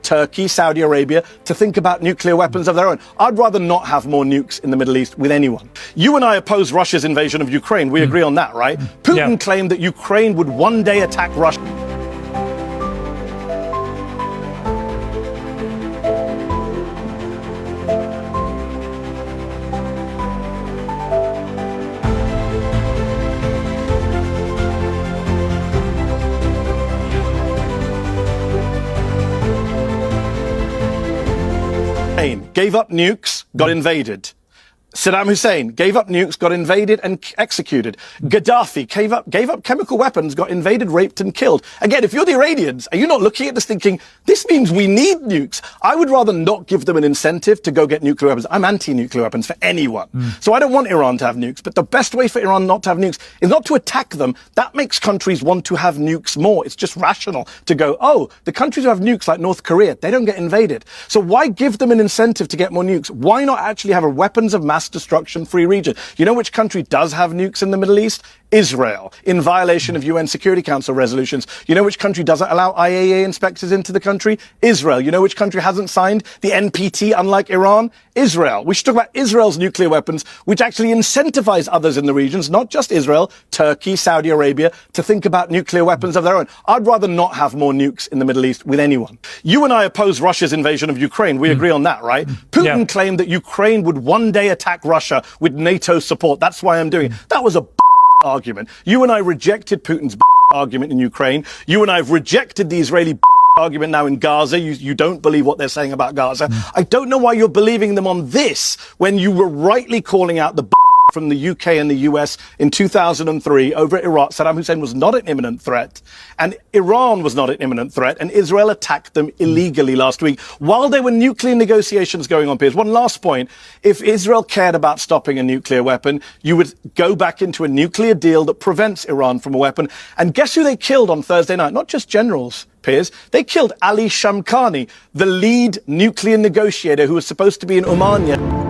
Turkey, Saudi Arabia, to think about nuclear weapons of their own. I'd rather not have more nukes in the Middle East with anyone. You and I oppose Russia's invasion of Ukraine. We agree on that, right? Putin claimed that Ukraine would one day attack Russia. Gave up nukes, got invaded. Saddam Hussein gave up nukes, got invaded and executed. Gaddafi gave up chemical weapons, got invaded, raped and killed. Again, if you're the Iranians, are you not looking at this thinking, this means we need nukes? I would rather not give them an incentive to go get nuclear weapons. I'm anti-nuclear weapons for anyone. So I don't want Iran to have nukes. But the best way for Iran not to have nukes is not to attack them. That makes countries want to have nukes more. It's just rational to go, oh, the countries who have nukes like North Korea, they don't get invaded. So why give them an incentive to get more nukes? Why not actually have a weapons of mass destruction free region? You know which country does have nukes in the Middle East? Israel, in violation of UN Security Council resolutions. You know which country doesn't allow IAEA inspectors into the country? Israel. You know which country hasn't signed the NPT, unlike Iran? Israel. We should talk about Israel's nuclear weapons, which actually incentivize others in the regions, not just Israel, Turkey, Saudi Arabia, to think about nuclear weapons of their own. I'd rather not have more nukes in the Middle East with anyone. You and I oppose Russia's invasion of Ukraine. We agree on that, right? Putin claimed that Ukraine would one day attack Russia with NATO support. That's why I'm doing it. That was a argument. You and I rejected Putin's argument in Ukraine. You and I have rejected the Israeli argument now in Gaza. You don't believe what they're saying about Gaza. I don't know why you're believing them on this when you were rightly calling out the from the UK and the US in 2003 over Iraq. Saddam Hussein was not an imminent threat, and Iran was not an imminent threat, and Israel attacked them illegally last week while there were nuclear negotiations going on. Piers, one last point. If Israel cared about stopping a nuclear weapon, you would go back into a nuclear deal that prevents Iran from a weapon. And guess who they killed on Thursday night? Not just generals, Piers. They killed Ali Shamkhani, the lead nuclear negotiator who was supposed to be in Oman.